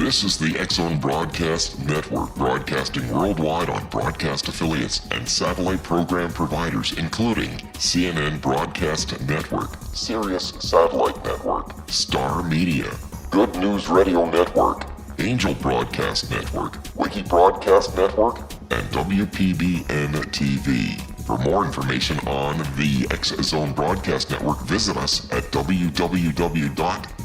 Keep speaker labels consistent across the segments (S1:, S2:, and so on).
S1: This is the X-Zone Broadcast Network, broadcasting worldwide on broadcast affiliates and satellite program providers, including CNN Broadcast Network, Sirius Satellite Network, Star Media, Good News Radio Network, Angel Broadcast Network, Wiki Broadcast Network, and WPBN TV. For more information on the X-Zone Broadcast Network, visit us at www.xzbn.net.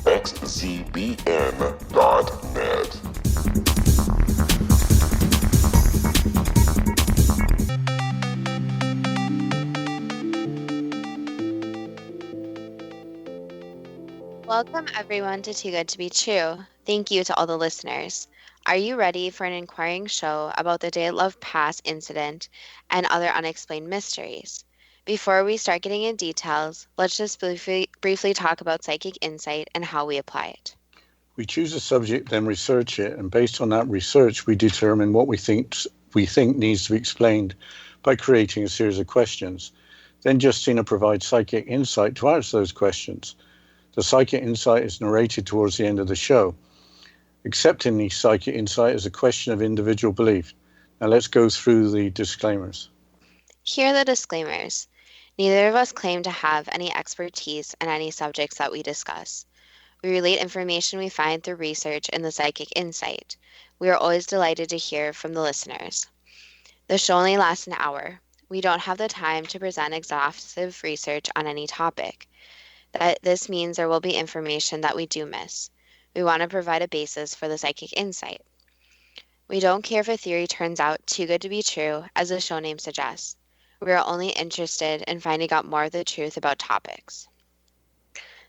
S2: Welcome everyone to Too Good to Be True. Thank you to all the listeners. Are you ready for an inquiring show about the Dyatlov Pass incident and other unexplained mysteries? Before we start getting into details, let's just briefly talk about psychic insight and how we apply it.
S3: We choose a subject, then research it, and based on that research, we determine what we think needs to be explained by creating a series of questions. Then Justina provides psychic insight to answer those questions. The psychic insight is narrated towards the end of the show. Accepting the psychic insight is a question of individual belief. Now let's go through the disclaimers.
S2: Here are the disclaimers. Neither of us claim to have any expertise in any subjects that we discuss. We relate information we find through research and the psychic insight. We are always delighted to hear from the listeners. The show only lasts an hour. We don't have the time to present exhaustive research on any topic. This means there will be information that we do miss. We want to provide a basis for the psychic insight. We don't care if a theory turns out too good to be true, as the show name suggests. We are only interested in finding out more of the truth about topics.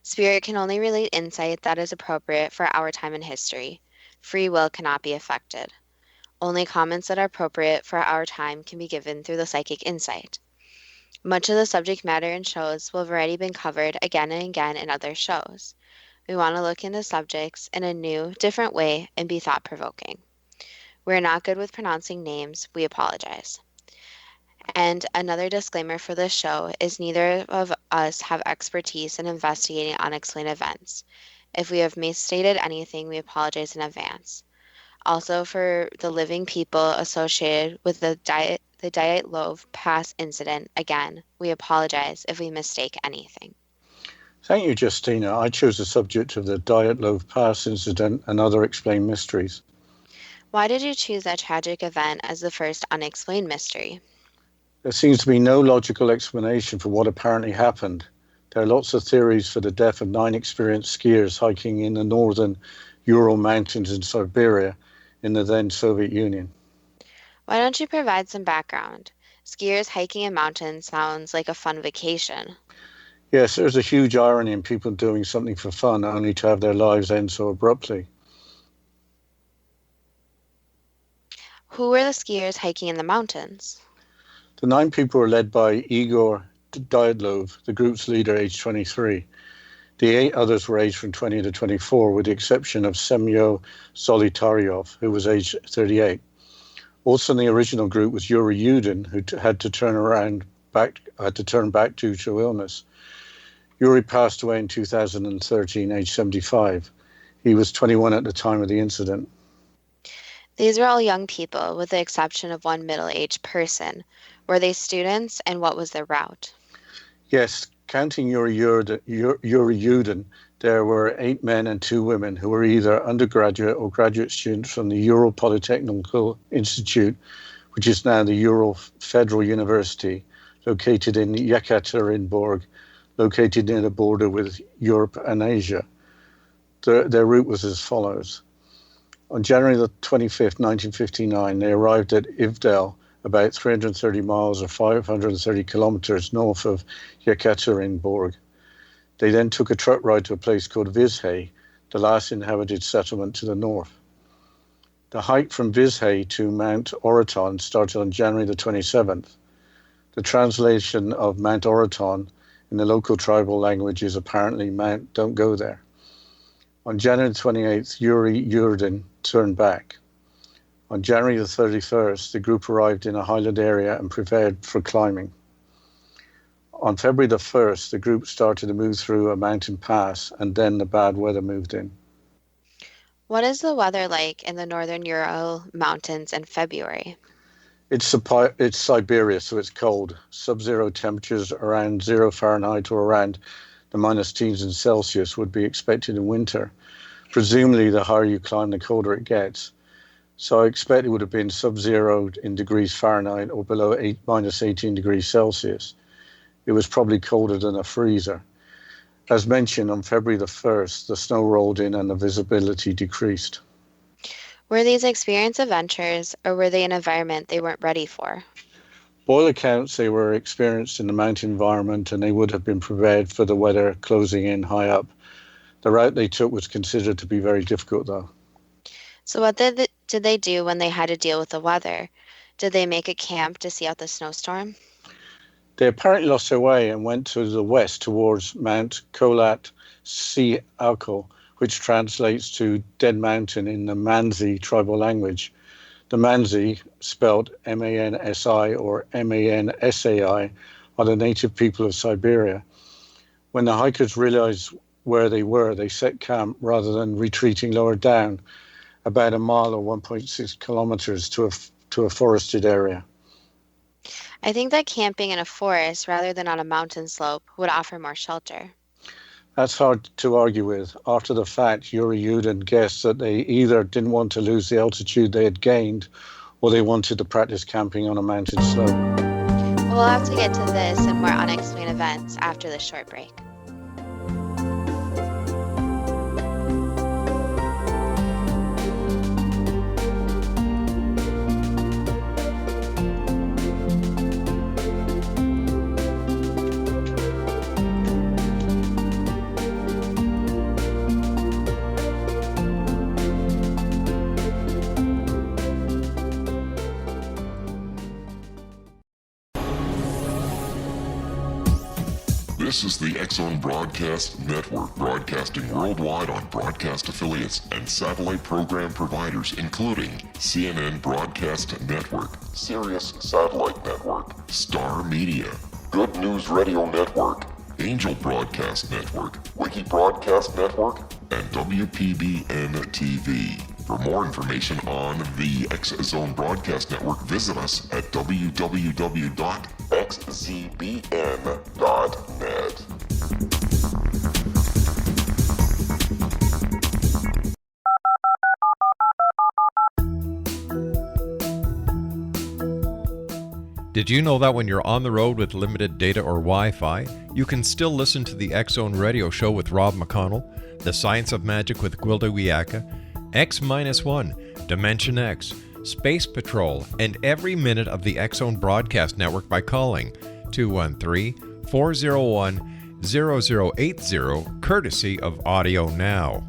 S2: Spirit can only relate insight that is appropriate for our time in history. Free will cannot be affected. Only comments that are appropriate for our time can be given through the psychic insight. Much of the subject matter in shows will have already been covered again and again in other shows. We want to look into subjects in a new, different way and be thought-provoking. We're not good with pronouncing names. We apologize. And another disclaimer for this show is neither of us have expertise in investigating unexplained events. If we have misstated anything, we apologize in advance. Also, for the living people associated with the Dyatlov Pass incident, again, we apologize if we mistake anything.
S3: Thank you, Justina. I chose the subject of the Dyatlov Pass incident and other explained mysteries.
S2: Why did you choose that tragic event as the first unexplained mystery?
S3: There seems to be no logical explanation for what apparently happened. There are lots of theories for the death of 9 experienced skiers hiking in the northern Ural Mountains in Siberia in the then Soviet Union.
S2: Why don't you provide some background? Skiers hiking in mountains sounds like a fun vacation.
S3: Yes, there's a huge irony in people doing something for fun only to have their lives end so abruptly.
S2: Who were the skiers hiking in the mountains?
S3: The 9 people were led by Igor Dyatlov, the group's leader, aged 23. The 8 others were aged from 20 to 24, with the exception of Semyo Zolotaryov, who was aged 38. Also in the original group was Yuri Yudin, who had to turn back due to illness. Yuri passed away in 2013, aged 75. He was 21 at the time of the incident.
S2: These were all young people, with the exception of one middle-aged person. Were they students, and what was their route?
S3: Yes, counting Yuri Yudin, there were 8 men and 2 women who were either undergraduate or graduate students from the Ural Polytechnical Institute, which is now the Ural Federal University, located in Yekaterinburg, located near the border with Europe and Asia. Their route was as follows. On January the 25th, 1959, they arrived at Ivdel, about 330 miles or 530 kilometers north of Yekaterinburg. They then took a truck ride to a place called Vizhay, the last inhabited settlement to the north. The hike from Vizhay to Mount Oraton started on January the 27th. The translation of Mount Oraton in the local tribal language is apparently Mount Don't Go There. On January 28th, Yuri Yudin turned back. On January the 31st, the group arrived in a highland area and prepared for climbing. On February the 1st, the group started to move through a mountain pass, and then the bad weather moved in.
S2: What is the weather like in the northern Ural Mountains in February?
S3: It's Siberia, so it's cold. Sub-zero temperatures around 0 Fahrenheit or around the minus teens in Celsius would be expected in winter. Presumably, the higher you climb, the colder it gets. So I expect it would have been sub-zero in degrees Fahrenheit or below minus 18 degrees Celsius. It was probably colder than a freezer. As mentioned, on February the 1st, the snow rolled in and the visibility decreased.
S2: Were these experienced adventures, or were they an environment they weren't ready for?
S3: Boyle accounts they were experienced in the mountain environment and they would have been prepared for the weather closing in high up. The route they took was considered to be very difficult, though.
S2: So what did they do when they had to deal with the weather? Did they make a camp to see out the snowstorm?
S3: They apparently lost their way and went to the west towards Mount Kholat Syakhl, which translates to Dead Mountain in the Mansi tribal language. The Mansi, spelled M-A-N-S-I or M-A-N-S-A-I, are the native people of Siberia. When the hikers realized where they were, they set camp rather than retreating lower down, about a mile or 1.6 kilometers to a forested area.
S2: I think that camping in a forest rather than on a mountain slope would offer more shelter.
S3: That's hard to argue with. After the fact, Yuri Yudin guessed that they either didn't want to lose the altitude they had gained or they wanted to practice camping on a mountain slope.
S2: We'll have to get to this and more unexplained events after this short break.
S1: This is the X-Zone Broadcast Network, broadcasting worldwide on broadcast affiliates and satellite program providers, including CNN Broadcast Network, Sirius Satellite Network, Star Media, Good News Radio Network, Angel Broadcast Network, Wiki Broadcast Network, and WPBN TV. For more information on the X-Zone Broadcast Network, visit us at www.xzbn.net.
S4: Did you know that when you're on the road with limited data or Wi-Fi, you can still listen to the X-Zone Radio Show with Rob McConnell, The Science of Magic with Gwilda Wiyaka, X-1, Dimension X, Space Patrol, and every minute of the X-Zone Broadcast Network by calling 213-401-0080, courtesy of Audio Now.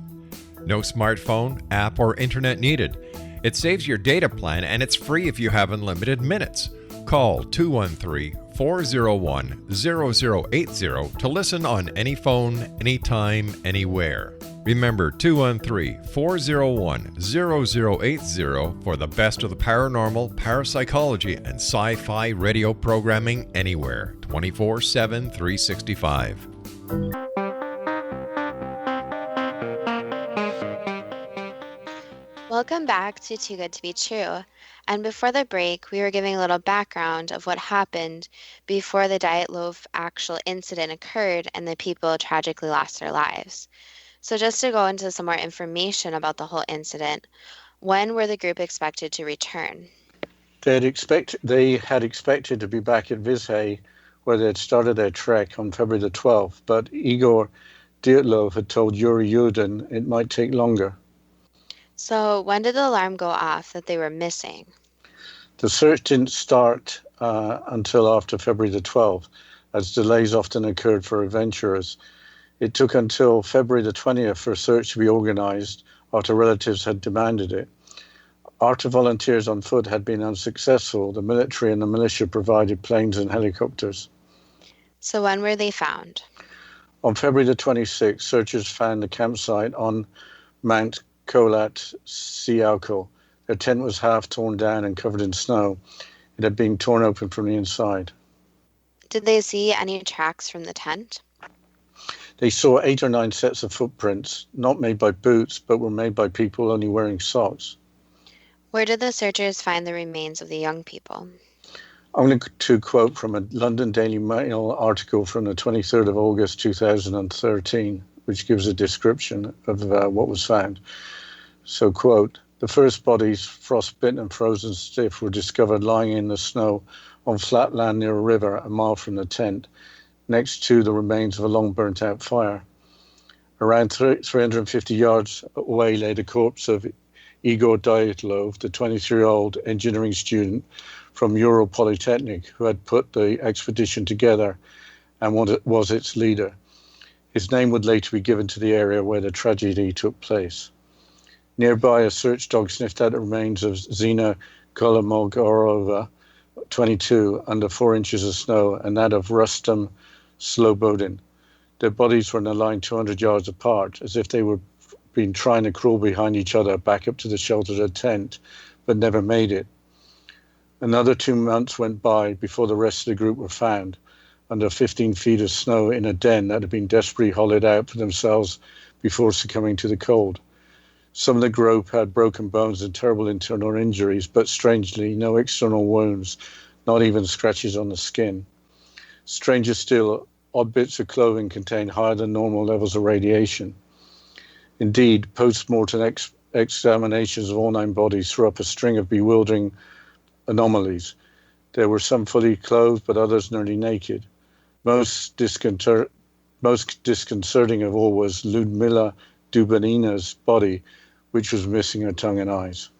S4: No smartphone, app, or internet needed. It saves your data plan and it's free if you have unlimited minutes. Call 213-401-0080 to listen on any phone, anytime, anywhere. Remember 213-401-0080 for the best of the paranormal, parapsychology, and sci-fi radio programming anywhere, 24/7, 365.
S2: Welcome back to Too Good to Be True. And before the break, we were giving a little background of what happened before the Dyatlov actual incident occurred and the people tragically lost their lives. So just to go into some more information about the whole incident, when were the group expected to return?
S3: They had expected to be back at Vizhay, where they had started their trek on February the 12th, but Igor Dyatlov had told Yuri Yudin it might take longer.
S2: So when did the alarm go off that they were missing?
S3: The search didn't start until after February the 12th, as delays often occurred for adventurers. It took until February the 20th for a search to be organized after relatives had demanded it. After volunteers on foot had been unsuccessful, the military and the militia provided planes and helicopters.
S2: So when were they found?
S3: On February the 26th, searchers found the campsite on Mount Kholat Syakhl. Their tent was half torn down and covered in snow. It had been torn open from the inside.
S2: Did they see any tracks from the tent?
S3: They saw 8 or 9 sets of footprints, not made by boots, but were made by people only wearing socks.
S2: Where did the searchers find the remains of the young people?
S3: I'm going to quote from a London Daily Mail article from the 23rd of August 2013, which gives a description of what was found. So, quote, "The first bodies, frostbitten and frozen stiff, were discovered lying in the snow on flat land near a river a mile from the tent, next to the remains of a long burnt-out fire. Around 350 yards away lay the corpse of Igor Dyatlov, the 23-year-old engineering student from Ural Polytechnic who had put the expedition together and was its leader. His name would later be given to the area where the tragedy took place. Nearby, a search dog sniffed out the remains of Zina Kolomogorova, 22, under 4 inches of snow, and that of Rustam Slobodin. Their bodies were in a line 200 yards apart, as if they were been trying to crawl behind each other back up to the shelter of the tent, but never made it. Another 2 months went by before the rest of the group were found, under 15 feet of snow in a den that had been desperately hollowed out for themselves before succumbing to the cold. Some of the group had broken bones and terrible internal injuries, but strangely, no external wounds, not even scratches on the skin. Stranger still, odd bits of clothing contained higher than normal levels of radiation. Indeed, post-mortem examinations of all 9 bodies threw up a string of bewildering anomalies. There were some fully clothed, but others nearly naked. Most disconcerting of all was Ludmila Dubinina's body, which was missing her tongue and eyes."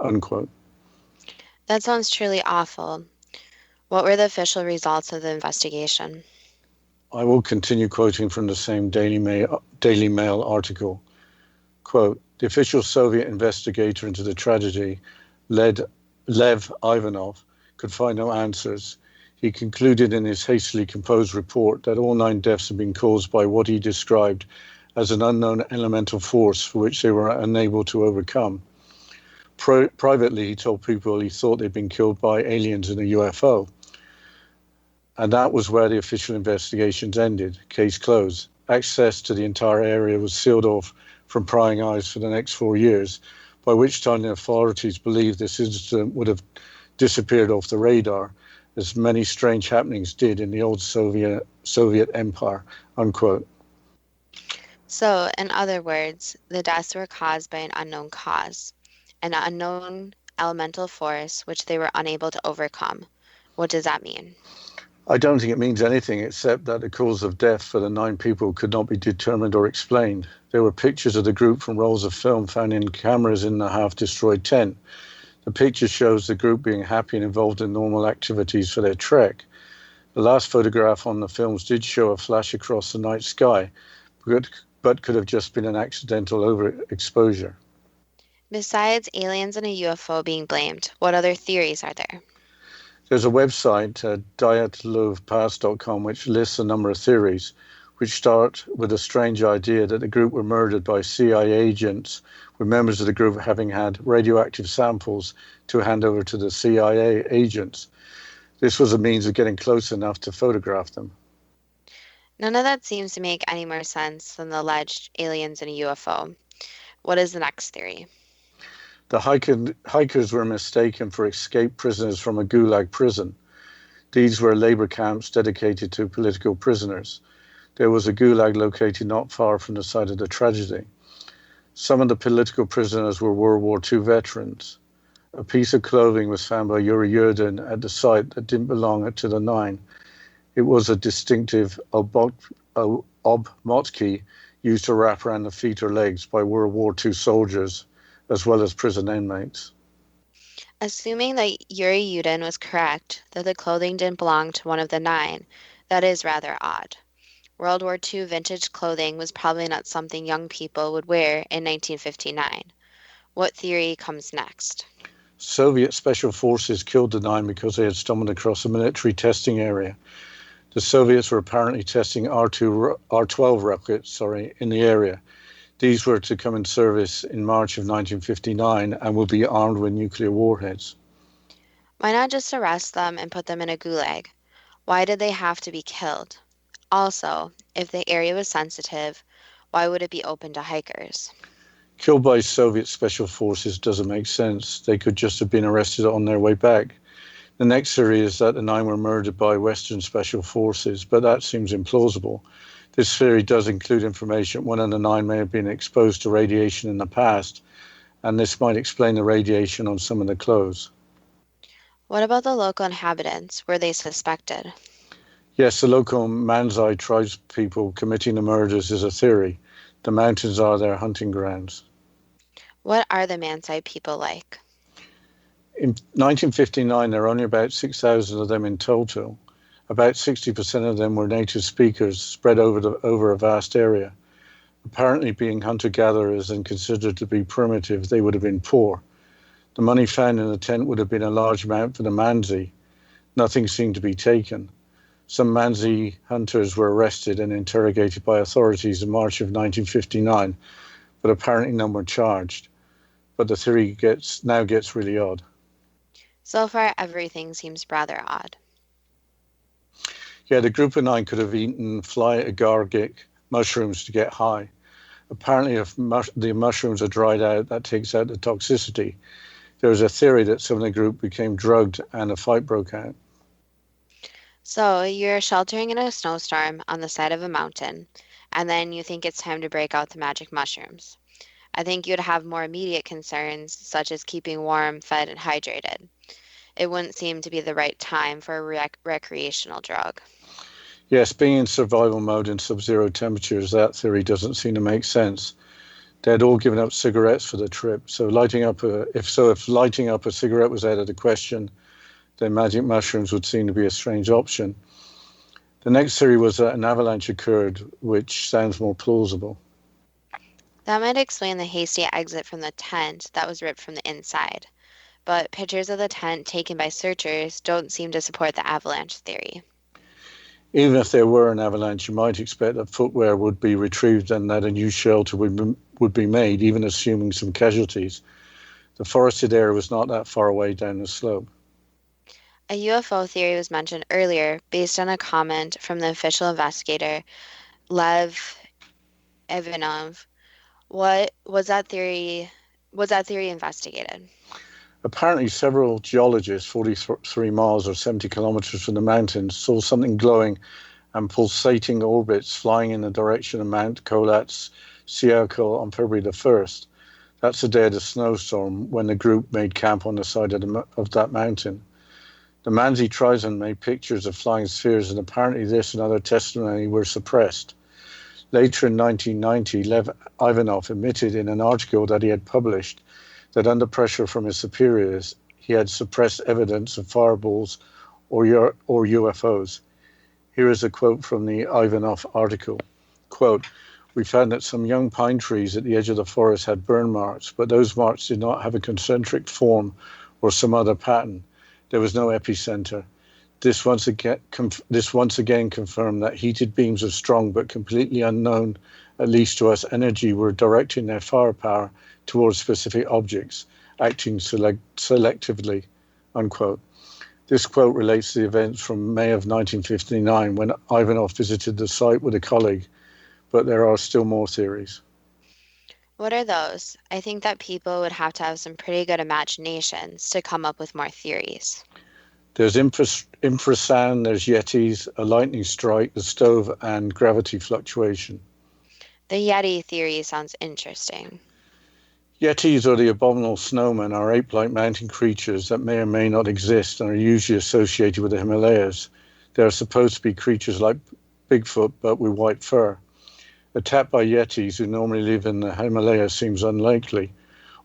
S3: Unquote.
S2: That sounds truly awful. What were the official results of the investigation?
S3: I will continue quoting from the same Daily Mail article. Quote, "The official Soviet investigator into the tragedy, Lev Ivanov, could find no answers. He concluded in his hastily composed report that all 9 deaths had been caused by what he described as an unknown elemental force for which they were unable to overcome. Privately, he told people he thought they'd been killed by aliens in a UFO. And that was where the official investigations ended. Case closed. Access to the entire area was sealed off from prying eyes for the next 4 years, by which time the authorities believed this incident would have disappeared off the radar, as many strange happenings did in the old Soviet Empire." Unquote.
S2: So, in other words, the deaths were caused by an unknown cause, an unknown elemental force which they were unable to overcome. What does that mean?
S3: I don't think it means anything except that the cause of death for the 9 people could not be determined or explained. There were pictures of the group from rolls of film found in cameras in the half-destroyed tent. The picture shows the group being happy and involved in normal activities for their trek. The last photograph on the films did show a flash across the night sky, but could have just been an accidental overexposure.
S2: Besides aliens and a UFO being blamed, what other theories are there?
S3: There's a website, Dyatlovpass.com, which lists a number of theories, which start with a strange idea that the group were murdered by CIA agents, with members of the group having had radioactive samples to hand over to the CIA agents. This was a means of getting close enough to photograph them.
S2: None of that seems to make any more sense than the alleged aliens and a UFO. What is the next theory?
S3: The hikers were mistaken for escaped prisoners from a Gulag prison. These were labor camps dedicated to political prisoners. There was a Gulag located not far from the site of the tragedy. Some of the political prisoners were World War II veterans. A piece of clothing was found by Yuri Yudin at the site that didn't belong to the 9. It was a distinctive obmotki used to wrap around the feet or legs by World War II soldiers, as well as prison inmates.
S2: Assuming that Yuri Yudin was correct, that the clothing didn't belong to one of the 9, that is rather odd. World War II vintage clothing was probably not something young people would wear in 1959. What theory comes next?
S3: Soviet special forces killed the 9 because they had stumbled across a military testing area. The Soviets were apparently testing R-12 rockets in the area. These were to come in service in March of 1959 and will be armed with nuclear warheads.
S2: Why not just arrest them and put them in a gulag? Why did they have to be killed? Also, if the area was sensitive, why would it be open to hikers?
S3: Killed by Soviet special forces doesn't make sense. They could just have been arrested on their way back. The next theory is that the 9 were murdered by Western special forces, but that seems implausible. This theory does include information one of the 9 may have been exposed to radiation in the past, and this might explain the radiation on some of the clothes.
S2: What about the local inhabitants? Were they suspected?
S3: Yes, the local Manzai tribespeople committing the murders is a theory. The mountains are their hunting grounds.
S2: What are the Mansai people like?
S3: In 1959, there were only about 6,000 of them in total. About 60% of them were native speakers spread over a vast area. Apparently, being hunter-gatherers and considered to be primitive, they would have been poor. The money found in the tent would have been a large amount for the Mansi. Nothing seemed to be taken. Some Mansi hunters were arrested and interrogated by authorities in March of 1959, but apparently none were charged. But the theory now gets really odd.
S2: So far, everything seems rather odd.
S3: Yeah, the group of 9 could have eaten fly agargic mushrooms to get high. Apparently, if the mushrooms are dried out, that takes out the toxicity. There was a theory that some of the group became drugged and a fight broke out.
S2: So you're sheltering in a snowstorm on the side of a mountain, and then you think it's time to break out the magic mushrooms. I think you'd have more immediate concerns, such as keeping warm, fed, and hydrated. It wouldn't seem to be the right time for a recreational drug.
S3: Yes, being in survival mode in sub-zero temperatures, that theory doesn't seem to make sense. They had all given up cigarettes for the trip, so if lighting up a cigarette was out of the question, then magic mushrooms would seem to be a strange option. The next theory was that an avalanche occurred, which sounds more plausible.
S2: That might explain the hasty exit from the tent that was ripped from the inside. But pictures of the tent taken by searchers don't seem to support the avalanche theory.
S3: Even if there were an avalanche, you might expect that footwear would be retrieved and that a new shelter would be made, even assuming some casualties. The forested area was not that far away down the slope.
S2: A UFO theory was mentioned earlier based on a comment from the official investigator, Lev Ivanov. What was that theory investigated?
S3: Apparently, several geologists 43 miles or 70 kilometers from the mountains saw something glowing and pulsating orbits flying in the direction of Mount Kholat Syakhl on February the 1st. That's the day of the snowstorm when the group made camp on the side of that mountain. The Mansi tribesmen made pictures of flying spheres, and apparently this and other testimony were suppressed. Later in 1990, Lev Ivanov admitted in an article that he had published that under pressure from his superiors, he had suppressed evidence of fireballs or UFOs. Here is a quote from the Ivanov article. Quote, "We found that some young pine trees at the edge of the forest had burn marks, but those marks did not have a concentric form or some other pattern. There was no epicenter. This once again confirmed that heated beams of strong but completely unknown, at least to us, energy were directing their firepower towards specific objects, acting selectively," unquote. This quote relates to the events from May of 1959 when Ivanov visited the site with a colleague, but there are still more theories.
S2: What are those? I think that people would have to have some pretty good imaginations to come up with more theories.
S3: There's infrasound, there's yetis, a lightning strike, the stove, and gravity fluctuation.
S2: The Yeti theory sounds interesting.
S3: Yetis, or the abominable snowmen, are ape-like mountain creatures that may or may not exist and are usually associated with the Himalayas. They are supposed to be creatures like Bigfoot, but with white fur. Attack by Yetis, who normally live in the Himalayas, seems unlikely.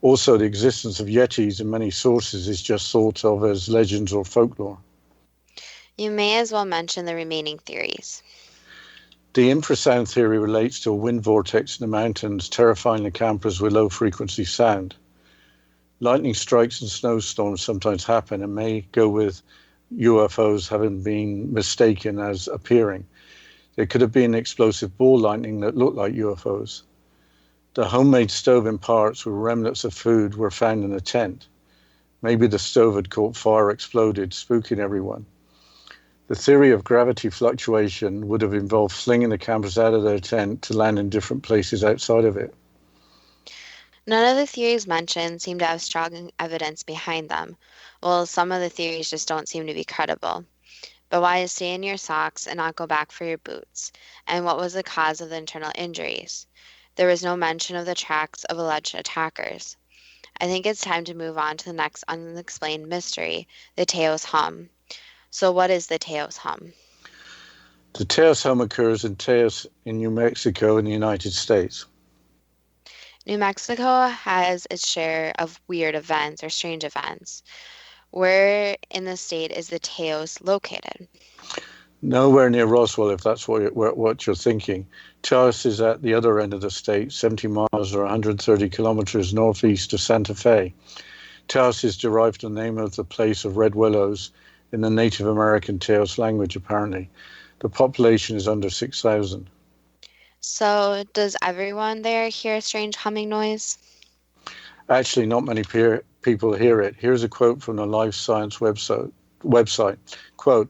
S3: Also, the existence of Yetis in many sources is just thought of as legends or folklore.
S2: You may as well mention the remaining theories.
S3: The infrasound theory relates to a wind vortex in the mountains, terrifying the campers with low-frequency sound. Lightning strikes and snowstorms sometimes happen and may go with UFOs having been mistaken as appearing. There could have been explosive ball lightning that looked like UFOs. The homemade stove in parts with remnants of food were found in a tent. Maybe the stove had caught fire, exploded, spooking everyone. The theory of gravity fluctuation would have involved flinging the campers out of their tent to land in different places outside of it.
S2: None of the theories mentioned seem to have strong evidence behind them. Well, some of the theories just don't seem to be credible. But why stay in your socks and not go back for your boots? And what was the cause of the internal injuries? There was no mention of the tracks of alleged attackers. I think it's time to move on to the next unexplained mystery, the Taos hum. So what is the Taos hum?
S3: The Taos hum occurs in Taos in New Mexico in the United States.
S2: New Mexico has its share of weird events or strange events. Where in the state is the Taos located?
S3: Nowhere near Roswell, if that's what you're thinking. Taos is at the other end of the state, 70 miles or 130 kilometers northeast of Santa Fe. Taos is derived from the name of the place of red willows in the Native American Taos language, apparently. The population is under 6,000.
S2: So does everyone there hear a strange humming noise?
S3: Actually, not many people hear it. Here's a quote from the Life Science website. Quote,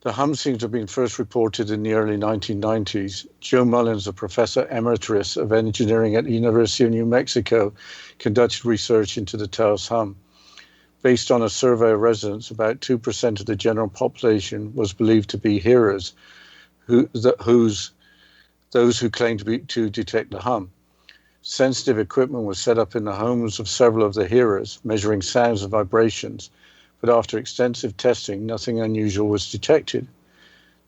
S3: "The hum seems to have been first reported in the early 1990s. Joe Mullins, a professor emeritus of engineering at the University of New Mexico, conducted research into the Taos hum. Based on a survey of residents, about 2% of the general population was believed to be hearers, those who claimed to detect the hum. Sensitive equipment was set up in the homes of several of the hearers, measuring sounds and vibrations, but after extensive testing, nothing unusual was detected.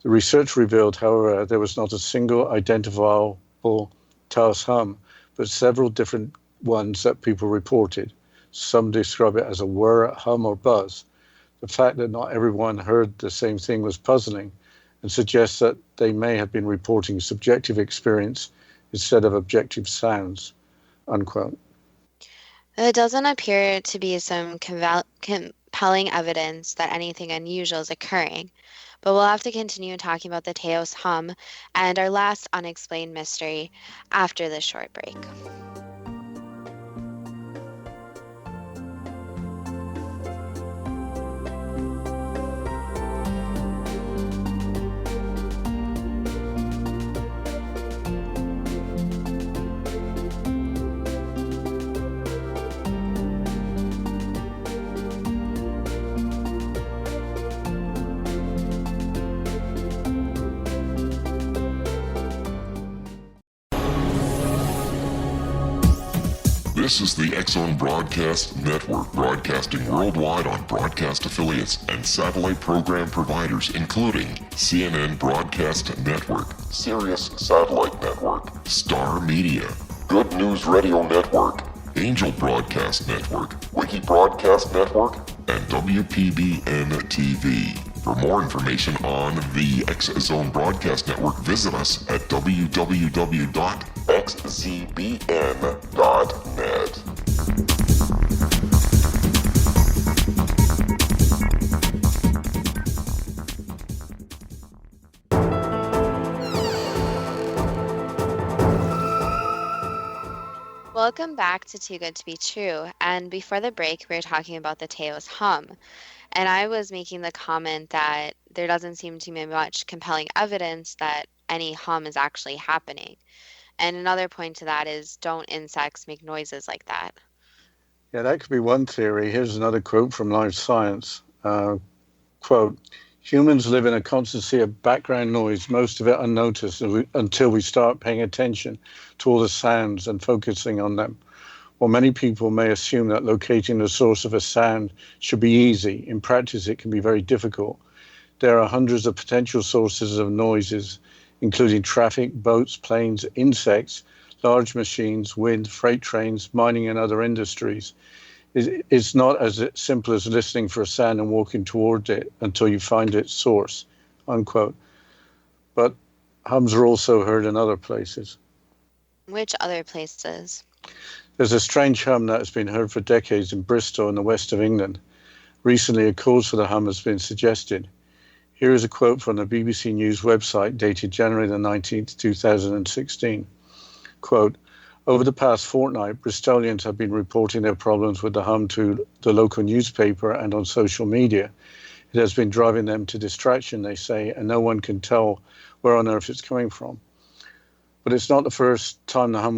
S3: The research revealed, however, there was not a single identifiable Taos hum, but several different ones that people reported. Some describe it as a whir, hum, or buzz. The fact that not everyone heard the same thing was puzzling and suggests that they may have been reporting subjective experience instead of objective sounds," unquote.
S2: There doesn't appear to be some compelling evidence that anything unusual is occurring, but we'll have to continue talking about the Taos hum and our last unexplained mystery after this short break.
S1: This is the X-Zone Broadcast Network, broadcasting worldwide on broadcast affiliates and satellite program providers, including CNN Broadcast Network, Sirius Satellite Network, Star Media, Good News Radio Network, Angel Broadcast Network, Wiki Broadcast Network, and WPBN TV. For more information on the X-Zone Broadcast Network, visit us at www.xzbn.net.
S2: Welcome back to Too Good to Be True. And before the break, we were talking about the Taos hum. And I was making the comment that there doesn't seem to be much compelling evidence that any hum is actually happening. And another point to that is, don't insects make noises like that?
S3: Yeah, that could be one theory. Here's another quote from Life Science. Quote, "Humans live in a constant sea of background noise, most of it unnoticed until we start paying attention to all the sounds and focusing on them. While many people may assume that locating the source of a sound should be easy, in practice it can be very difficult. There are hundreds of potential sources of noises, including traffic, boats, planes, insects, large machines, wind, freight trains, mining, and other industries. It's not as simple as listening for a sound and walking toward it until you find its source," unquote. But hums are also heard in other places.
S2: Which other places?
S3: There's a strange hum that has been heard for decades in Bristol in the west of England. Recently, a cause for the hum has been suggested. Here is a quote from the BBC News website dated January the 19th, 2016. Quote, "Over the past fortnight, Bristolians have been reporting their problems with the hum to the local newspaper and on social media. It has been driving them to distraction, they say, and no one can tell where on earth it's coming from. But it's not the first time the hum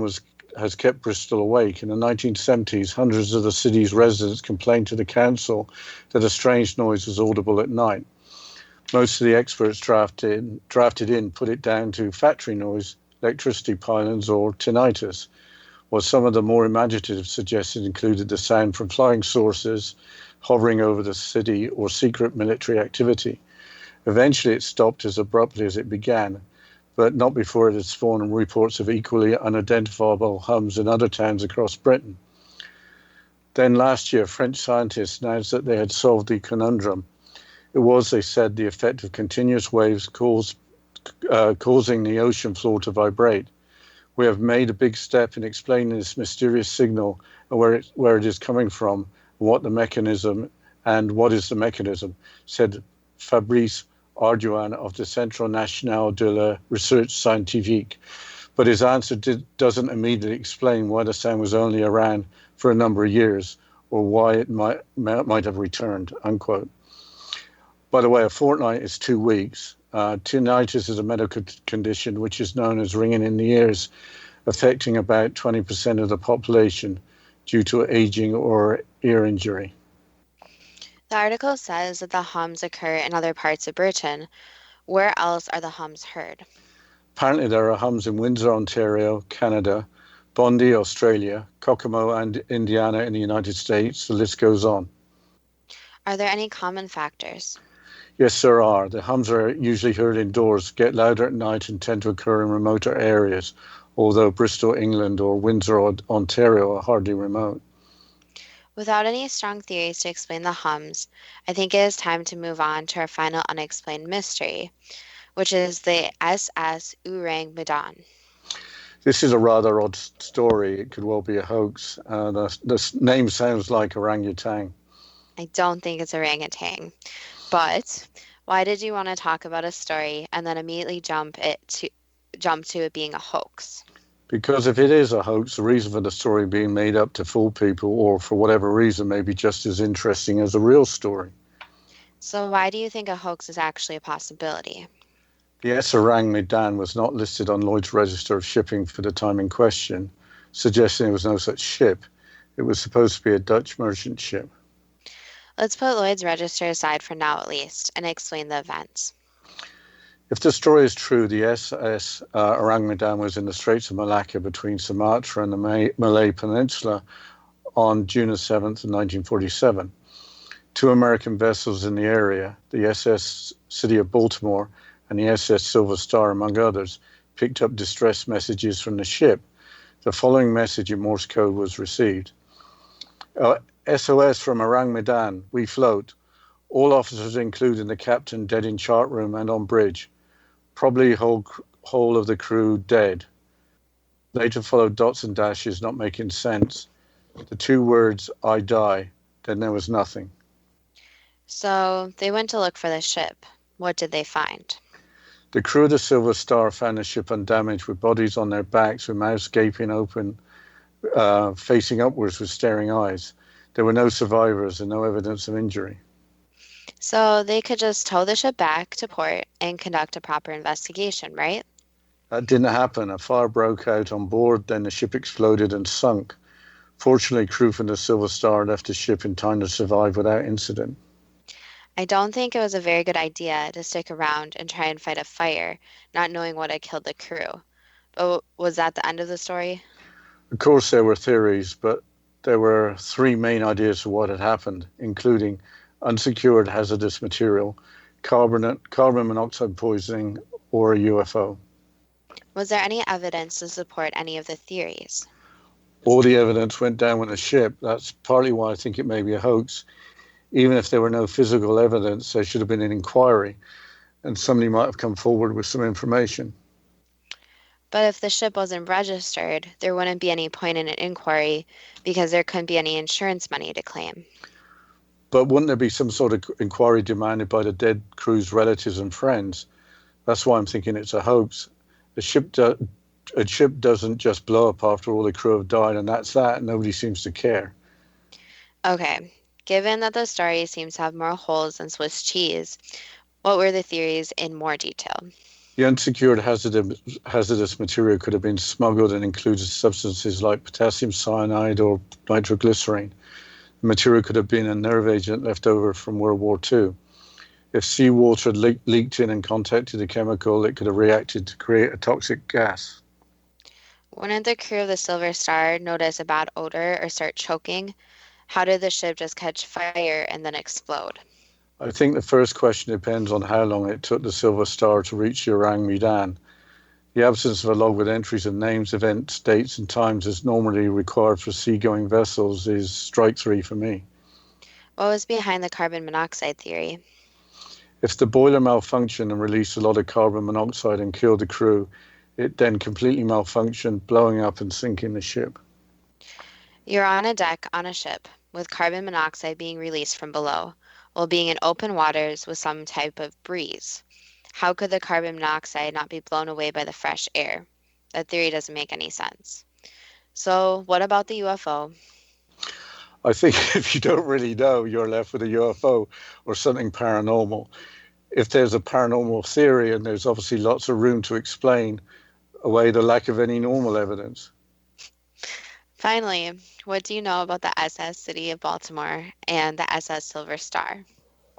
S3: has kept Bristol awake. In the 1970s, hundreds of the city's residents complained to the council that a strange noise was audible at night. Most of the experts drafted in put it down to factory noise, electricity pylons, or tinnitus, while some of the more imaginative suggested included the sound from flying saucers hovering over the city or secret military activity. Eventually it stopped as abruptly as it began, but not before it had spawned reports of equally unidentifiable hums in other towns across Britain. Then last year, French scientists announced that they had solved the conundrum. It was, they said, the effect of continuous waves causing the ocean floor to vibrate. We have made a big step in explaining this mysterious signal and where it is coming from, and what is the mechanism, said Fabrice Ardouin of the Centre National de la Recherche Scientifique. But his answer doesn't immediately explain why the sound was only around for a number of years or why it might have returned, unquote. By the way, a fortnight is 2 weeks. Tinnitus is a medical condition which is known as ringing in the ears, affecting about 20% of the population due to aging or ear injury.
S2: The article says that the hums occur in other parts of Britain. Where else are the hums heard?
S3: Apparently there are hums in Windsor, Ontario, Canada, Bondi, Australia, Kokomo and Indiana in the United States. The list goes on.
S2: Are there any common factors?
S3: Yes, there are. The hums are usually heard indoors, get louder at night, and tend to occur in remoter areas, although Bristol, England, or Windsor, Ontario are hardly remote.
S2: Without any strong theories to explain the hums, I think it is time to move on to our final unexplained mystery, which is the SS Orang Medan.
S3: This is a rather odd story. It could well be a hoax. The name sounds like orangutan.
S2: I don't think it's orangutan. But why did you want to talk about a story and then immediately jump to it being a hoax?
S3: Because if it is a hoax, the reason for the story being made up to fool people or for whatever reason may be just as interesting as a real story.
S2: So why do you think a hoax is actually a possibility?
S3: The S Orang Medan was not listed on Lloyd's Register of Shipping for the time in question, suggesting there was no such ship. It was supposed to be a Dutch merchant ship.
S2: Let's put Lloyd's Register aside for now at least and explain the events.
S3: If the story is true, the SS Orang Medan was in the Straits of Malacca between Sumatra and the Malay Peninsula on June 7th, 1947. Two American vessels in the area, the SS City of Baltimore and the SS Silver Star, among others, picked up distress messages from the ship. The following message in Morse code was received. SOS from Orang Medan, we float. All officers, including the captain, dead in chart room and on bridge. Probably whole of the crew dead. Later followed dots and dashes not making sense. The two words, I die. Then there was nothing.
S2: So they went to look for the ship. What did they find?
S3: The crew of the Silver Star found the ship undamaged with bodies on their backs with mouths gaping open, facing upwards with staring eyes. There were no survivors and no evidence of injury.
S2: So they could just tow the ship back to port and conduct a proper investigation, right?
S3: That didn't happen. A fire broke out on board, then the ship exploded and sunk. Fortunately, crew from the Silver Star left the ship in time to survive without incident.
S2: I don't think it was a very good idea to stick around and try and fight a fire, not knowing what had killed the crew. But was that the end of the story?
S3: Of course, there were theories, but there were three main ideas for what had happened, including unsecured hazardous material, carbon monoxide poisoning, or a UFO.
S2: Was there any evidence to support any of the theories?
S3: All the evidence went down with the ship. That's partly why I think it may be a hoax. Even if there were no physical evidence, there should have been an inquiry, and somebody might have come forward with some information.
S2: But if the ship wasn't registered, there wouldn't be any point in an inquiry because there couldn't be any insurance money to claim.
S3: But wouldn't there be some sort of inquiry demanded by the dead crew's relatives and friends? That's why I'm thinking it's a hoax. A ship doesn't just blow up after all the crew have died, and that's that. Nobody seems to care.
S2: Okay, Given that the story seems to have more holes than Swiss cheese, what were the theories in more detail?
S3: The unsecured hazardous material could have been smuggled and included substances like potassium cyanide or nitroglycerine. The material could have been a nerve agent left over from World War II. If seawater had leaked in and contacted the chemical, it could have reacted to create a toxic gas.
S2: Wouldn't the crew of the Silver Star notice a bad odor or start choking? How did the ship just catch fire and then explode?
S3: I think the first question depends on how long it took the Silver Star to reach the Orang Medan. The absence of a log with entries of names, events, dates, and times as normally required for seagoing vessels is strike three for me.
S2: What was behind the carbon monoxide theory?
S3: If the boiler malfunctioned and released a lot of carbon monoxide and killed the crew, it then completely malfunctioned, blowing up and sinking the ship.
S2: You're on a deck on a ship with carbon monoxide being released from below, while being in open waters with some type of breeze. How could the carbon monoxide not be blown away by the fresh air? That theory doesn't make any sense. So, what about the UFO?
S3: I think if you don't really know, you're left with a UFO or something paranormal. If there's a paranormal theory, and there's obviously lots of room to explain away the lack of any normal evidence.
S2: Finally, what do you know about the SS City of Baltimore and the SS Silver Star?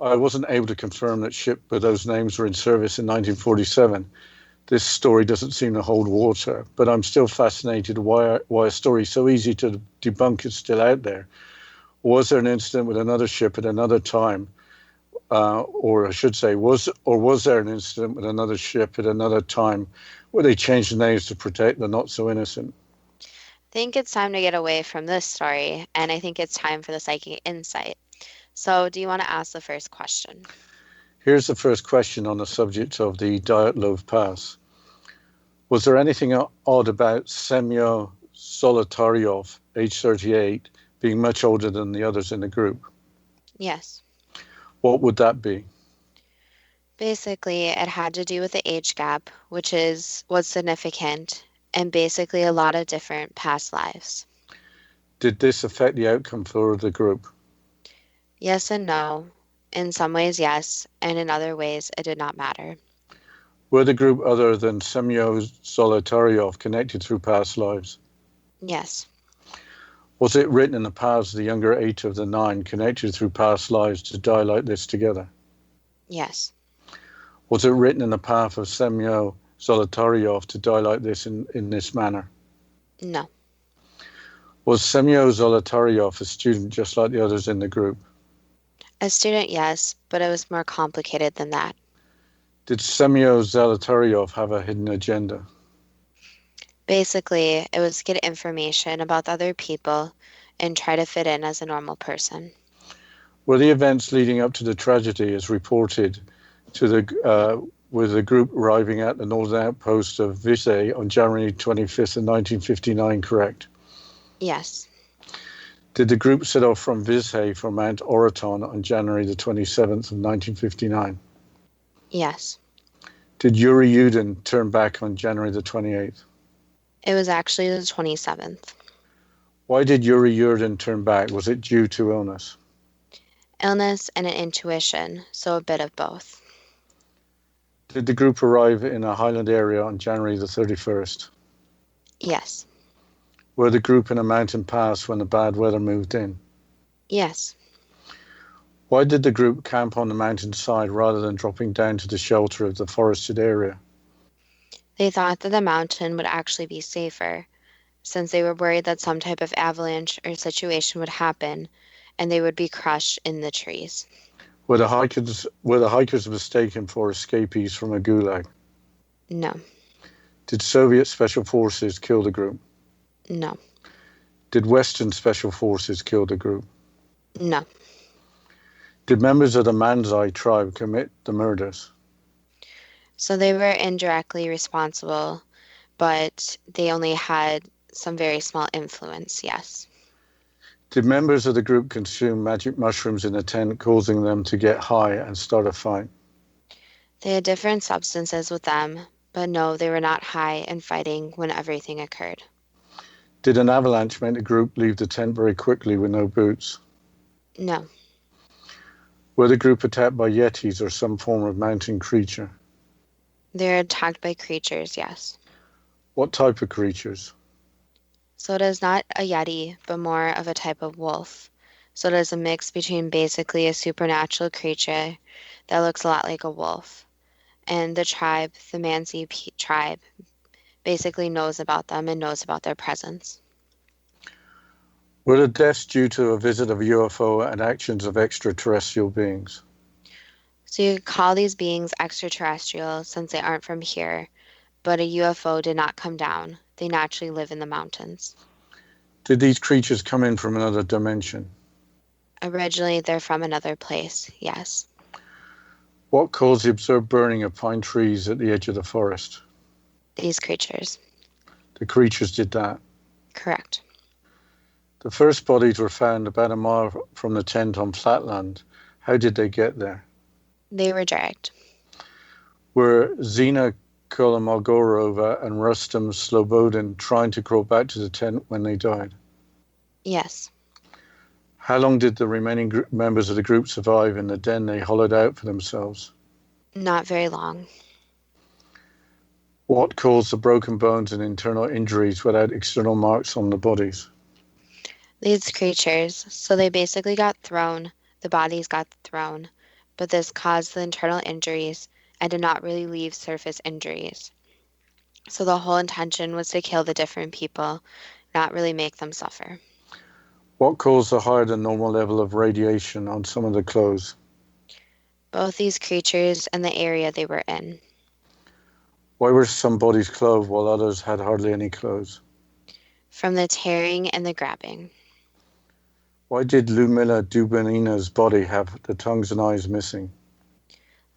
S3: I wasn't able to confirm that ship with those names were in service in 1947. This story doesn't seem to hold water, but I'm still fascinated why a story so easy to debunk is still out there. Was there an incident with another ship at another time? Or I should say, was there an incident with another ship at another time where they changed the names to protect the not so innocent?
S2: I think it's time to get away from this story, and I think it's time for the psychic insight. So, do you want to ask the first question?
S3: Here's the first question on the subject of the Dyatlov Pass. Was there anything odd about Semyo Zolotaryov, age 38, being much older than the others in the group?
S2: Yes.
S3: What would that be?
S2: Basically, it had to do with the age gap, which was significant, and basically a lot of different past lives.
S3: Did this affect the outcome for the group?
S2: Yes and no. In some ways, yes, and in other ways, it did not matter.
S3: Were the group other than Semyo Zolotaryov connected through past lives?
S2: Yes.
S3: Was it written in the paths of the younger 8 of the 9 connected through past lives to die like this together?
S2: Yes.
S3: Was it written in the path of Semyo Zolotaryov to die like this in this manner?
S2: No.
S3: Was Semyo Zolotaryov a student just like the others in the group?
S2: A student, yes, but it was more complicated than that.
S3: Did Semyo Zolotaryov have a hidden agenda?
S2: Basically, it was to get information about other people and try to fit in as a normal person.
S3: Were the events leading up to the tragedy as reported with the group arriving at the northern outpost of Visay on January 25th of 1959 correct?
S2: Yes.
S3: Did the group set off from Visay for Mount Oraton on January the 27th of 1959?
S2: Yes.
S3: Did Yuri Yudin turn back on January the 28th?
S2: It was actually the 27th.
S3: Why did Yuri Yudin turn back? Was it due to illness?
S2: Illness and an intuition, so a bit of both.
S3: Did the group arrive in a highland area on January the 31st?
S2: Yes.
S3: Were the group in a mountain pass when the bad weather moved in?
S2: Yes.
S3: Why did the group camp on the mountainside rather than dropping down to the shelter of the forested area?
S2: They thought that the mountain would actually be safer, since they were worried that some type of avalanche or situation would happen and they would be crushed in the trees.
S3: Were the hikers mistaken for escapees from a gulag?
S2: No.
S3: Did Soviet special forces kill the group?
S2: No.
S3: Did Western special forces kill the group?
S2: No.
S3: Did members of the Manzai tribe commit the murders?
S2: So they were indirectly responsible, but they only had some very small influence, yes.
S3: Did members of the group consume magic mushrooms in a tent, causing them to get high and start a fight?
S2: They had different substances with them, but no, they were not high and fighting when everything occurred.
S3: Did an avalanche make the group leave the tent very quickly with no boots?
S2: No.
S3: Were the group attacked by yetis or some form of mountain creature?
S2: They're attacked by creatures, yes.
S3: What type of creatures?
S2: So it is not a yeti, but more of a type of wolf. So it is a mix between basically a supernatural creature that looks a lot like a wolf. And the tribe, the Mansi tribe, basically knows about them and knows about their presence.
S3: Were the deaths due to a visit of UFO and actions of extraterrestrial beings?
S2: So you could call these beings extraterrestrial since they aren't from here, but a UFO did not come down. They naturally live in the mountains.
S3: Did these creatures come in from another dimension?
S2: Originally, they're from another place, yes.
S3: What caused the observed burning of pine trees at the edge of the forest?
S2: These creatures.
S3: The creatures did that.
S2: Correct.
S3: The first bodies were found about a mile from the tent on flatland. How did they get there?
S2: They were dragged.
S3: Were Zina Kolomogorova and Rustam Slobodin trying to crawl back to the tent when they died?
S2: Yes.
S3: How long did the remaining members of the group survive in the den they hollowed out for themselves?
S2: Not very long.
S3: What caused the broken bones and internal injuries without external marks on the bodies?
S2: These creatures, so they basically got thrown, the bodies got thrown, but this caused the internal injuries and did not really leave surface injuries. So the whole intention was to kill the different people, not really make them suffer.
S3: What caused the higher than normal level of radiation on some of the clothes?
S2: Both these creatures and the area they were in.
S3: Why were some bodies clothed while others had hardly any clothes?
S2: From the tearing and the grabbing.
S3: Why did Lumila Dubinina's body have the tongues and eyes missing?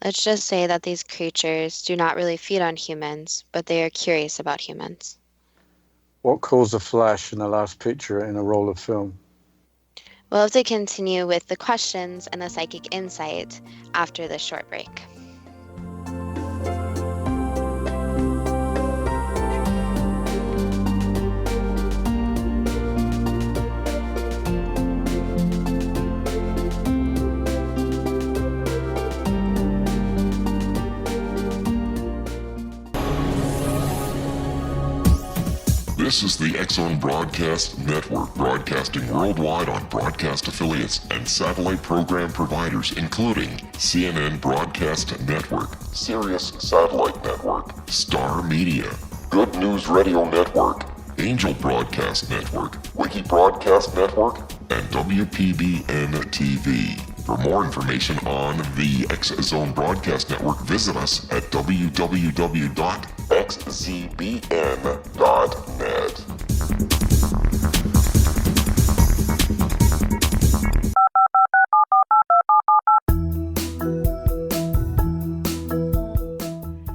S2: Let's just say that these creatures do not really feed on humans, but they are curious about humans.
S3: What caused the flash in the last picture in a roll of film?
S2: We'll have to continue with the questions and the psychic insight after this short break.
S1: This is the X-Zone Broadcast Network, broadcasting worldwide on broadcast affiliates and satellite program providers, including CNN Broadcast Network, Sirius Satellite Network, Star Media, Good News Radio Network, Angel Broadcast Network, Wiki Broadcast Network, and WPBN TV. For more information on the X-Zone Broadcast Network, visit us at www.xzbn.net.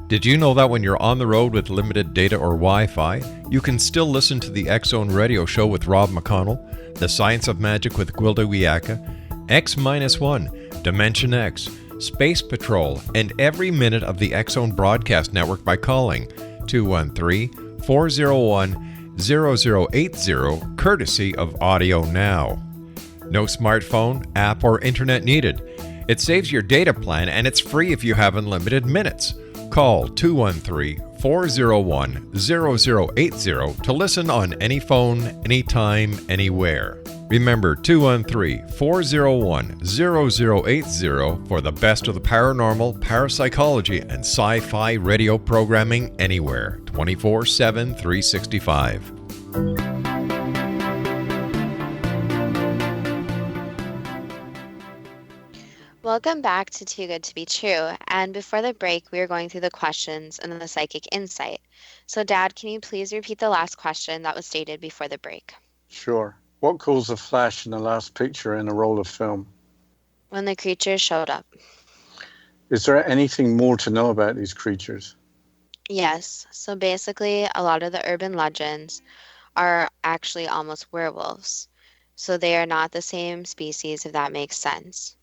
S4: Did you know that when you're on the road with limited data or Wi-Fi, you can still listen to the X-Zone Radio Show with Rob McConnell, The Science of Magic with Gwilda Wiyaka, X-1, Dimension X, Space Patrol, and every minute of the X-Zone Broadcast Network by calling 213-401-0080, courtesy of Audio Now. No smartphone, app, or internet needed. It saves your data plan and it's free if you have unlimited minutes. Call 213-401-0080 to listen on any phone, anytime, anywhere. Remember 213-401-0080 for the best of the paranormal, parapsychology, and sci-fi radio programming anywhere, 24/7, 365.
S2: Welcome back to Too Good to Be True, and before the break we were going through the questions and the psychic insight. So Dad, can you please repeat the last question that was stated before the break?
S3: Sure. What caused the flash in the last picture in a roll of film?
S2: When the creatures showed up.
S3: Is there anything more to know about these creatures?
S2: Yes, so basically a lot of the urban legends are actually almost werewolves. So they are not the same species, if that makes sense.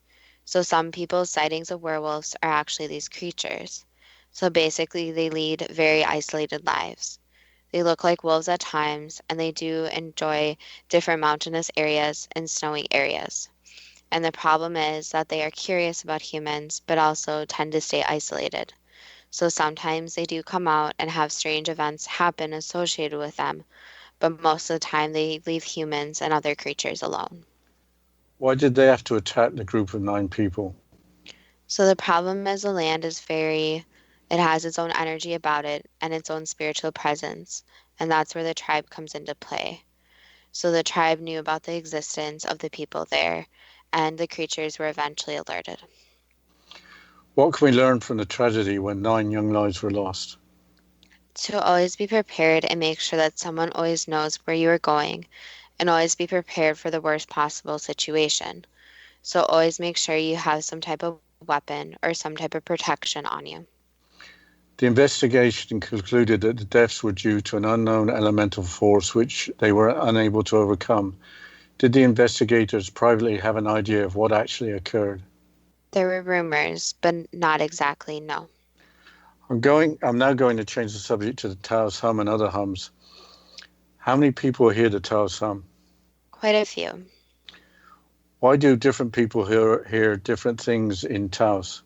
S2: So some people's sightings of werewolves are actually these creatures. So basically they lead very isolated lives. They look like wolves at times, and they do enjoy different mountainous areas and snowy areas. And the problem is that they are curious about humans, but also tend to stay isolated. So sometimes they do come out and have strange events happen associated with them, but most of the time they leave humans and other creatures alone.
S3: Why did they have to attack the group of 9 people?
S2: So the problem is the land is it has its own energy about it and its own spiritual presence, and that's where the tribe comes into play. So the tribe knew about the existence of the people there, and the creatures were eventually alerted.
S3: What can we learn from the tragedy when 9 young lives were lost?
S2: To always be prepared and make sure that someone always knows where you are going, and always be prepared for the worst possible situation. So always make sure you have some type of weapon or some type of protection on you.
S3: The investigation concluded that the deaths were due to an unknown elemental force which they were unable to overcome. Did the investigators privately have an idea of what actually occurred?
S2: There were rumors, but not exactly, no.
S3: I'm now going to change the subject to the Taos hum and other hums. How many people hear the Taos hum?
S2: Quite a few.
S3: Why do different people hear different things in Taos?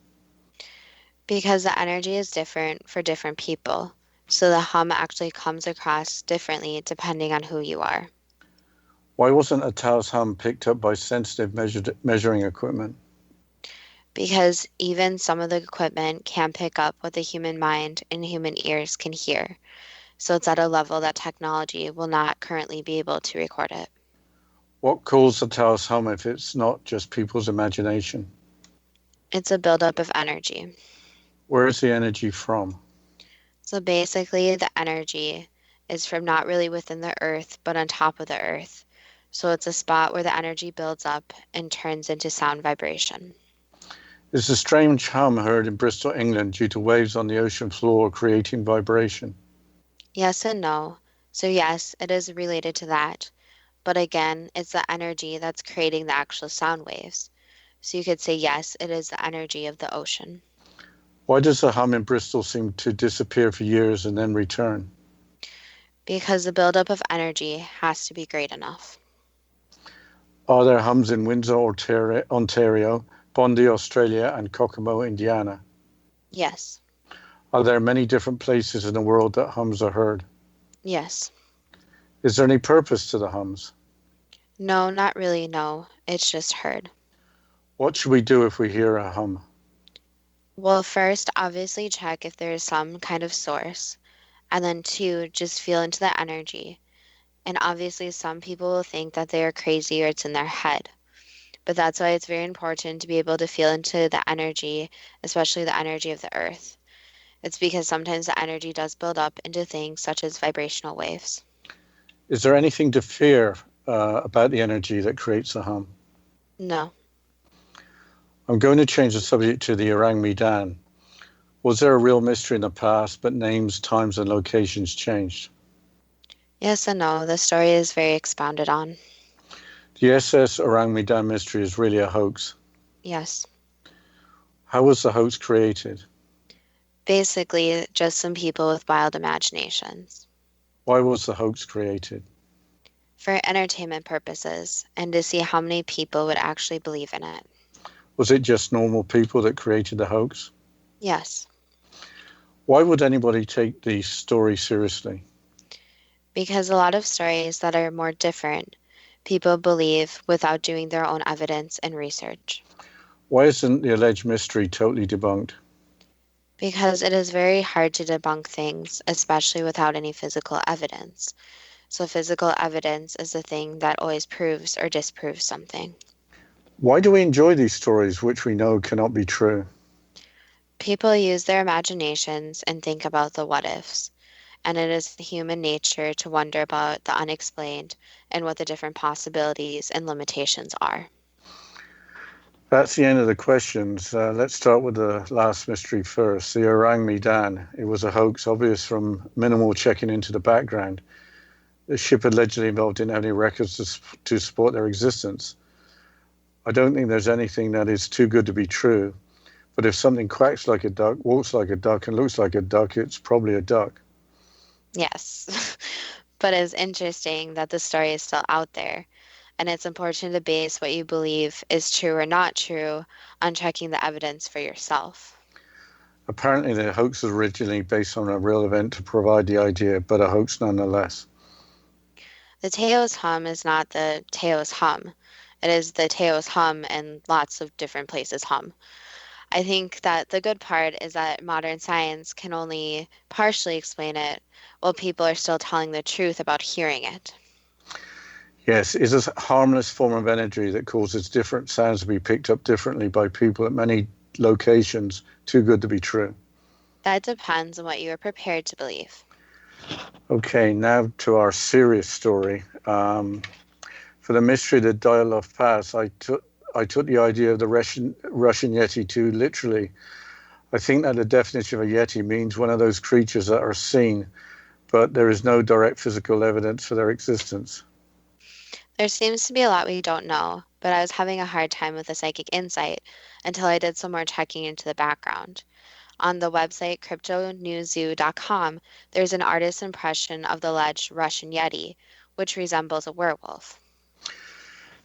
S2: Because the energy is different for different people. So the hum actually comes across differently depending on who you are.
S3: Why wasn't a Taos hum picked up by sensitive measuring equipment?
S2: Because even some of the equipment can pick up what the human mind and human ears can hear. So it's at a level that technology will not currently be able to record it.
S3: What caused the Taos hum if it's not just people's imagination?
S2: It's a buildup of energy.
S3: Where is the energy from?
S2: So basically, the energy is from not really within the earth, but on top of the earth. So it's a spot where the energy builds up and turns into sound vibration.
S3: Is the strange hum heard in Bristol, England, due to waves on the ocean floor creating vibration?
S2: Yes and no. So yes, it is related to that. But again, it's the energy that's creating the actual sound waves. So you could say yes, it is the energy of the ocean.
S3: Why does the hum in Bristol seem to disappear for years and then return?
S2: Because the buildup of energy has to be great enough.
S3: Are there hums in Windsor, Ontario, Bondi, Australia, and Kokomo, Indiana?
S2: Yes.
S3: Are there many different places in the world that hums are heard?
S2: Yes.
S3: Is there any purpose to the hums?
S2: No, not really, no. It's just heard.
S3: What should we do if we hear a hum?
S2: Well, first, obviously check if there is some kind of source. And then 2, just feel into the energy. And obviously some people will think that they are crazy or it's in their head. But that's why it's very important to be able to feel into the energy, especially the energy of the earth. It's because sometimes the energy does build up into things such as vibrational waves.
S3: Is there anything to fear about the energy that creates a hum?
S2: No.
S3: I'm going to change the subject to the Orang Medan. Was there a real mystery in the past, but names, times, and locations changed?
S2: Yes and no. The story is very expounded on.
S3: The SS Orang Medan mystery is really a hoax.
S2: Yes.
S3: How was the hoax created?
S2: Basically, just some people with wild imaginations.
S3: Why was the hoax created?
S2: For entertainment purposes, and to see how many people would actually believe in it.
S3: Was it just normal people that created the hoax?
S2: Yes.
S3: Why would anybody take the story seriously?
S2: Because a lot of stories that are more different, people believe without doing their own evidence and research.
S3: Why isn't the alleged mystery totally debunked?
S2: Because it is very hard to debunk things, especially without any physical evidence. So physical evidence is the thing that always proves or disproves something.
S3: Why do we enjoy these stories which we know cannot be true?
S2: People use their imaginations and think about the what-ifs. And it is human nature to wonder about the unexplained and what the different possibilities and limitations are.
S3: That's the end of the questions. Let's start with the last mystery first. The Orang Medan. It was a hoax, obvious from minimal checking into the background. The ship allegedly involved didn't have any records to support their existence. I don't think there's anything that is too good to be true. But if something quacks like a duck, walks like a duck, and looks like a duck, it's probably a duck.
S2: Yes, but it's interesting that the story is still out there. and it's important to base what you believe is true or not true on checking the evidence for yourself.
S3: Apparently, the hoax was originally based on a real event to provide the idea, but a hoax nonetheless.
S2: The Teos hum is not the Teos hum. It is the Teos hum and lots of different places hum. I think that the good part is that modern science can only partially explain it, while people are still telling the truth about hearing it.
S3: Yes, it's a harmless form of energy that causes different sounds to be picked up differently by people at many locations, too good to be true.
S2: That depends on what you are prepared to believe.
S3: Okay, now to our serious story. For the mystery of the Dyatlov Pass, I took the idea of the Russian Yeti too literally. I think that the definition of a Yeti means one of those creatures that are seen, but there is no direct physical evidence for their existence.
S2: There seems to be a lot we don't know, but I was having a hard time with the psychic insight until I did some more checking into the background. On the website cryptonewszoo.com, there's an artist's impression of the alleged Russian Yeti, which resembles a werewolf.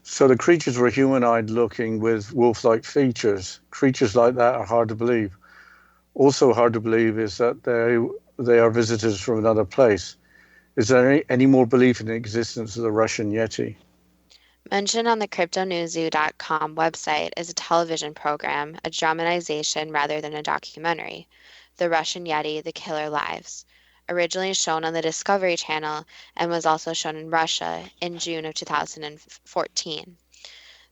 S3: So the creatures were humanoid looking with wolf-like features. Creatures like that are hard to believe. Also hard to believe is that they are visitors from another place. Is there any more belief in the existence of the Russian Yeti?
S2: Mentioned on the cryptonewszoo.com website is a television program, a dramatization rather than a documentary, The Russian Yeti, The Killer Lives, originally shown on the Discovery Channel and was also shown in Russia in June of 2014.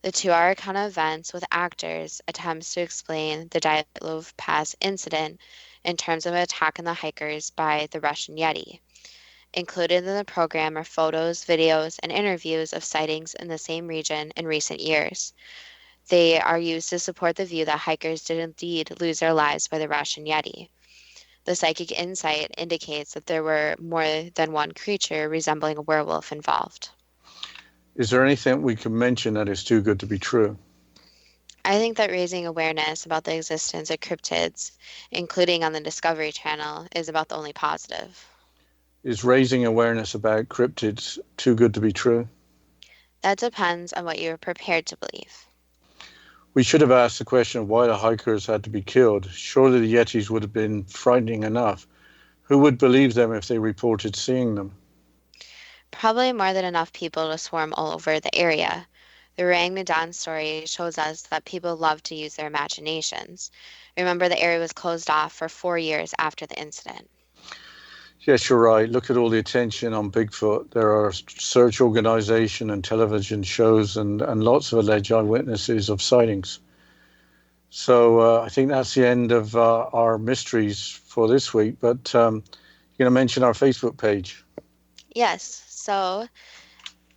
S2: The 2-hour account of events with actors attempts to explain the Dyatlov Pass incident in terms of an attack on the hikers by the Russian Yeti. Included in the program are photos, videos, and interviews of sightings in the same region in recent years. They are used to support the view that hikers did indeed lose their lives by the Russian Yeti. The psychic insight indicates that there were more than one creature resembling a werewolf involved.
S3: Is there anything we can mention that is too good to be true?
S2: I think that raising awareness about the existence of cryptids, including on the Discovery Channel, is about the only positive.
S3: Is raising awareness about cryptids too good to be true?
S2: That depends on what you are prepared to believe.
S3: We should have asked the question of why the hikers had to be killed. Surely the Yetis would have been frightening enough. Who would believe them if they reported seeing them?
S2: Probably more than enough people to swarm all over the area. The orangutan story shows us that people love to use their imaginations. Remember, the area was closed off for 4 years after the incident.
S3: Yes, you're right. Look at all the attention on Bigfoot. There are search organization and television shows and lots of alleged eyewitnesses of sightings. So I think that's the end of our mysteries for this week. But you're going to mention our Facebook page.
S2: Yes, so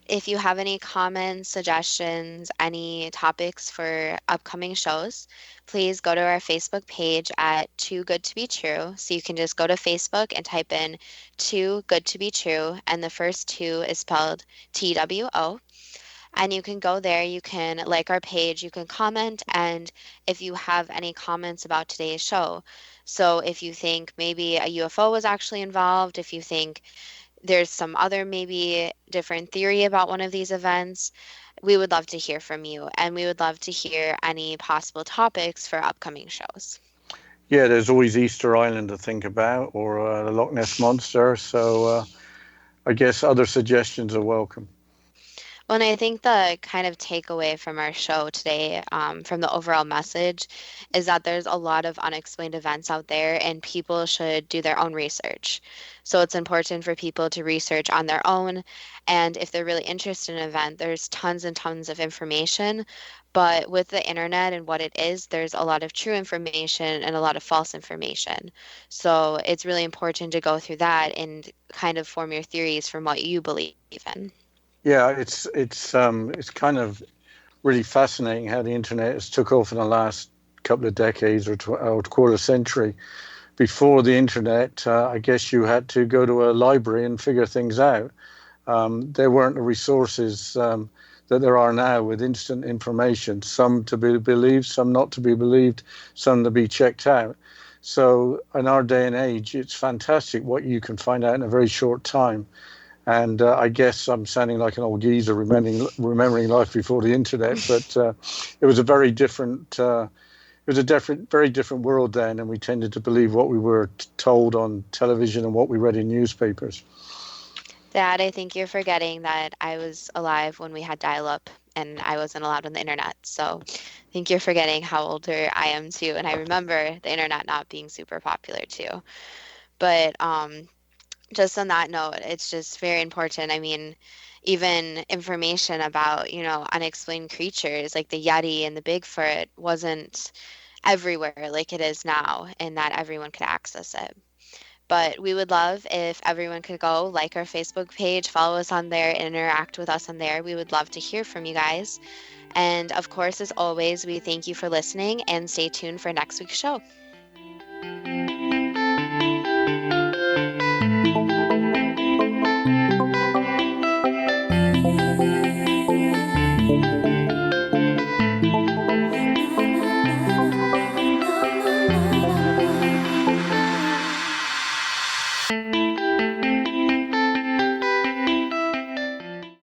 S2: if you have any comments, suggestions, any topics for upcoming shows, please go to our Facebook page at Too Good to Be True. So you can just go to Facebook and type in Too Good to Be True, and the first 2 is spelled TWO. And you can go there, you can like our page, you can comment, and if you have any comments about today's show. So if you think maybe a UFO was actually involved, if you think there's some other maybe different theory about one of these events, we would love to hear from you, and we would love to hear any possible topics for upcoming shows.
S3: Yeah, there's always Easter Island to think about, or the Loch Ness Monster, so I guess other suggestions are welcome.
S2: Well, and I think the kind of takeaway from our show today, from the overall message, is that there's a lot of unexplained events out there, and people should do their own research. So it's important for people to research on their own, and if they're really interested in an event, there's tons and tons of information. But with the internet and what it is, there's a lot of true information and a lot of false information. So it's really important to go through that and kind of form your theories from what you believe in.
S3: Yeah, it's kind of really fascinating how the internet has took off in the last couple of decades or quarter century. Before the internet, I guess you had to go to a library and figure things out. There weren't the resources that there are now with instant information, some to be believed, some not to be believed, some to be checked out. So in our day and age, it's fantastic what you can find out in a very short time. And I guess I'm sounding like an old geezer remembering life before the internet, but it was a very different very different world then, and we tended to believe what we were told on television and what we read in newspapers.
S2: Dad, I think you're forgetting that I was alive when we had dial-up and I wasn't allowed on the internet. So I think you're forgetting how older I am too. And I remember the internet not being super popular too. But just on that note, it's just very important. I mean, even information about, unexplained creatures like the Yeti and the Bigfoot wasn't everywhere like it is now, and that everyone could access it. But we would love if everyone could go like our Facebook page, follow us on there, interact with us on there. We would love to hear from you guys. And of course, as always, we thank you for listening and stay tuned for next week's show.